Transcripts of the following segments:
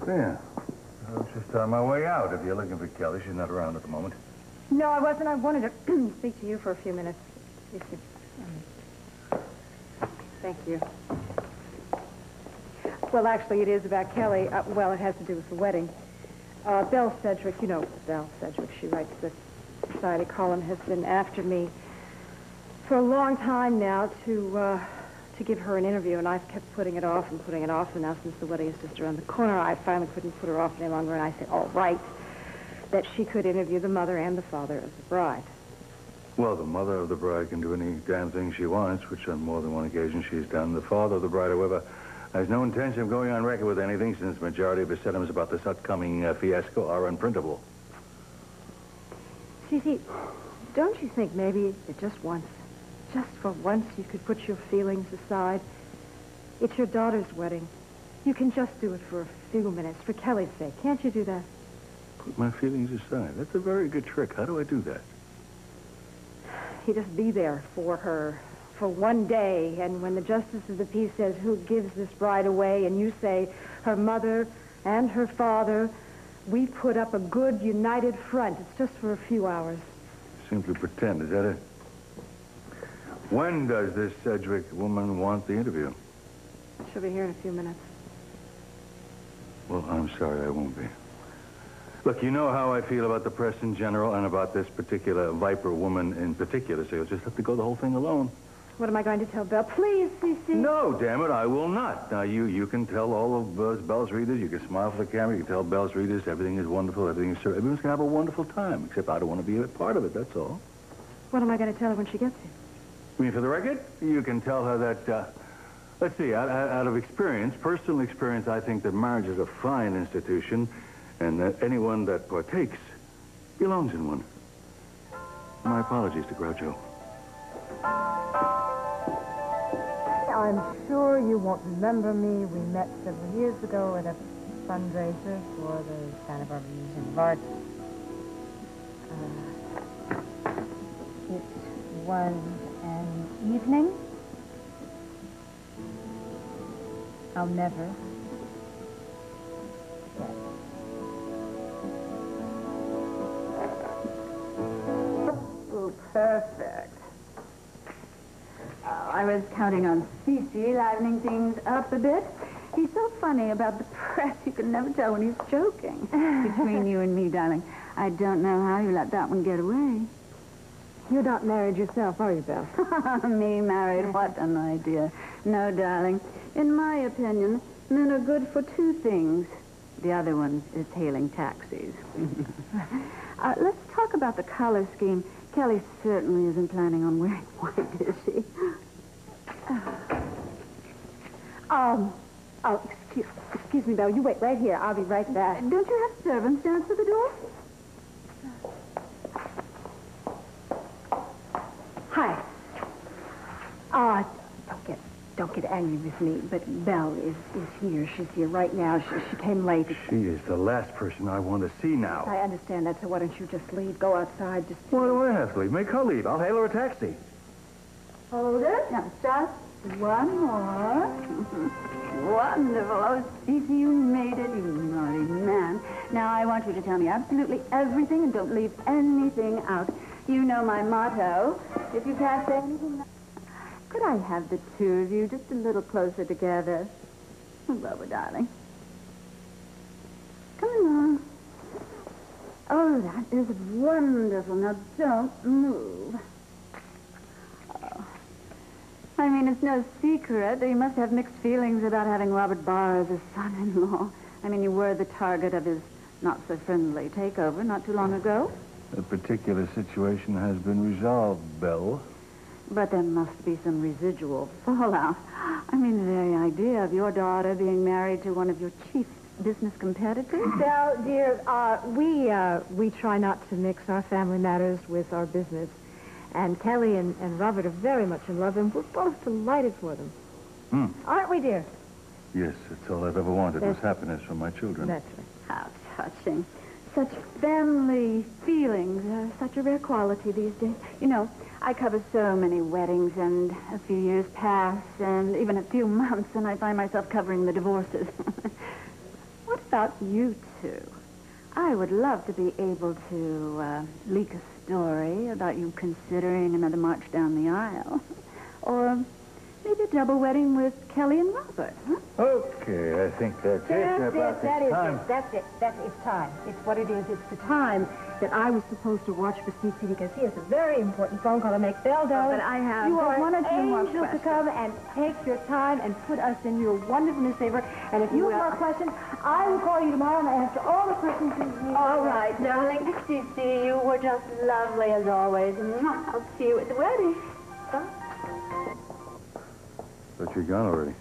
Sophia, I was just on my way out. If you're looking for Kelly, she's not around at the moment. No, I wasn't. I wanted to speak to you for a few minutes. If you, thank you. Well, actually, it is about Kelly. Well, it has to do with the wedding. Belle Sedgwick, you know Belle Sedgwick. She writes the society column, has been after me for a long time now to give her an interview, and I've kept putting it off, and now since the wedding is just around the corner, I finally couldn't put her off any longer, and I said, all right, that she could interview the mother and the father of the bride. Well, the mother of the bride can do any damn thing she wants, which on more than one occasion she's done. The father of the bride, however, has no intention of going on record with anything, since the majority of his sentiments about this upcoming fiasco are unprintable. Cece, don't you think maybe that just for once, you could put your feelings aside? It's your daughter's wedding. You can just do it for a few minutes, for Kelly's sake. Can't you do that? Put my feelings aside. That's a very good trick. How do I do that? You just be there for her for one day, and when the justice of the peace says who gives this bride away, and you say her mother and her father, we put up a good united front. It's just for a few hours. Simply pretend, is that it? When does this Sedgwick woman want the interview? She'll be here in a few minutes. Well, I'm sorry, I won't be. Look, you know how I feel about the press in general and about this particular Viper woman in particular, so you'll just have to go the whole thing alone. What am I going to tell Belle? Please, Cece. No, damn it, I will not. Now, you can tell all of Belle's readers, you can smile for the camera, you can tell Belle's readers everything is wonderful, everyone's going to have a wonderful time, except I don't want to be a part of it, that's all. What am I going to tell her when she gets here? I mean, for the record, you can tell her that, let's see, out of experience, personal experience, I think that marriage is a fine institution, and that anyone that partakes belongs in one. My apologies to Groucho. I'm sure you won't remember me. We met several years ago at a fundraiser for the Santa Barbara Museum of Art. It was an evening I'll never forget. Oh, perfect. I was counting on Cece livening things up a bit. He's so funny about the press, you can never tell when he's joking. Between you and me, darling, I don't know how you let that one get away. You're not married yourself, are you, Belle? Me married? What an idea. No, darling. In my opinion, men are good for two things. The other one is hailing taxis. Let's talk about the color scheme. Kelly certainly isn't planning on wearing white, is she? Excuse me, Belle. You wait right here. I'll be right back. Don't you have servants to answer the door? Hi. Don't get angry with me, but Belle is here. She's here right now. She came late. She is the last person I want to see now. I understand that, so why don't you just leave? Go outside. Just... Why do I have to leave? Make her leave. I'll hail her a taxi. Hold it. Now, just one more. Wonderful. Oh, Cece, you made it, you naughty man. Now, I want you to tell me absolutely everything and don't leave anything out. You know my motto. If you can't say anything... Could I have the two of you just a little closer together? Move over, darling. Come along. Oh, that is wonderful. Now, don't move. Oh. I mean, it's no secret that you must have mixed feelings about having Robert Barr as a son-in-law. I mean, you were the target of his not-so-friendly takeover not too long ago. The particular situation has been resolved, Belle. But there must be some residual fallout. I mean, the very idea of your daughter being married to one of your chief business competitors. Belle, dear, we try not to mix our family matters with our business. And Kelly and Robert are very much in love, and we're both delighted for them. Aren't we, dear? Yes, it's all I've ever wanted was happiness for my children. That's right. How touching. Such family feelings are such a rare quality these days. You know, I cover so many weddings, and a few years pass, and even a few months, and I find myself covering the divorces. What about you two? I would love to be able to leak a story about you considering another march down the aisle. Or maybe a double wedding with Kelly and Robert, huh? Okay, I think that's it. That's it. It's time. It's what it is. It's the time that I was supposed to watch for CC because he has a very important phone call to make. Belle, darling, but I have you are one or an two more angel to questions. come and take your time and put us in your wonderful newspaper. And if you have more questions, I will call you tomorrow and answer all the questions you need. All right, darling. CC, you were just lovely as always. I'll see you at the wedding. Bye. But you're gone already.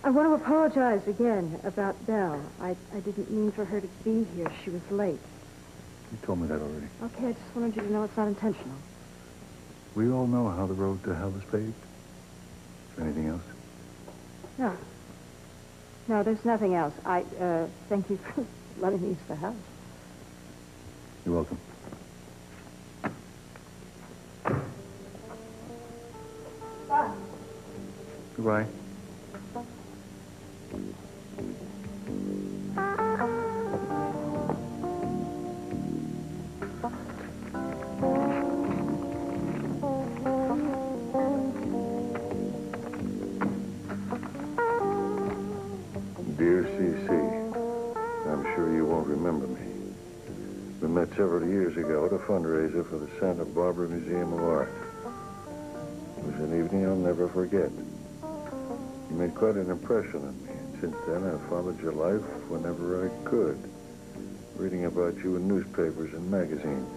I want to apologize again about Belle. I didn't mean for her to be here. She was late. You told me that already. Okay, I just wanted you to know it's not intentional. We all know how the road to hell is paved. Is there anything else? No. No, there's nothing else. I thank you for letting me use the house. You're welcome. Bye. Goodbye. Dear C.C., I'm sure you won't remember me. We met several years ago at a fundraiser for the Santa Barbara Museum of Art. It was an evening I'll never forget. You made quite an impression on me, and since then I've followed your life whenever I could, reading about you in newspapers and magazines.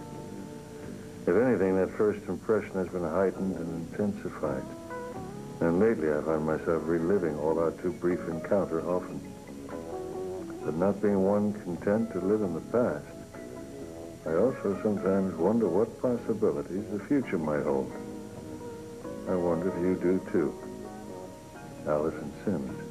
If anything, that first impression has been heightened and intensified. And lately I find myself reliving all our too brief encounter often. But not being one content to live in the past, I also sometimes wonder what possibilities the future might hold. I wonder if you do too. Allison Sims.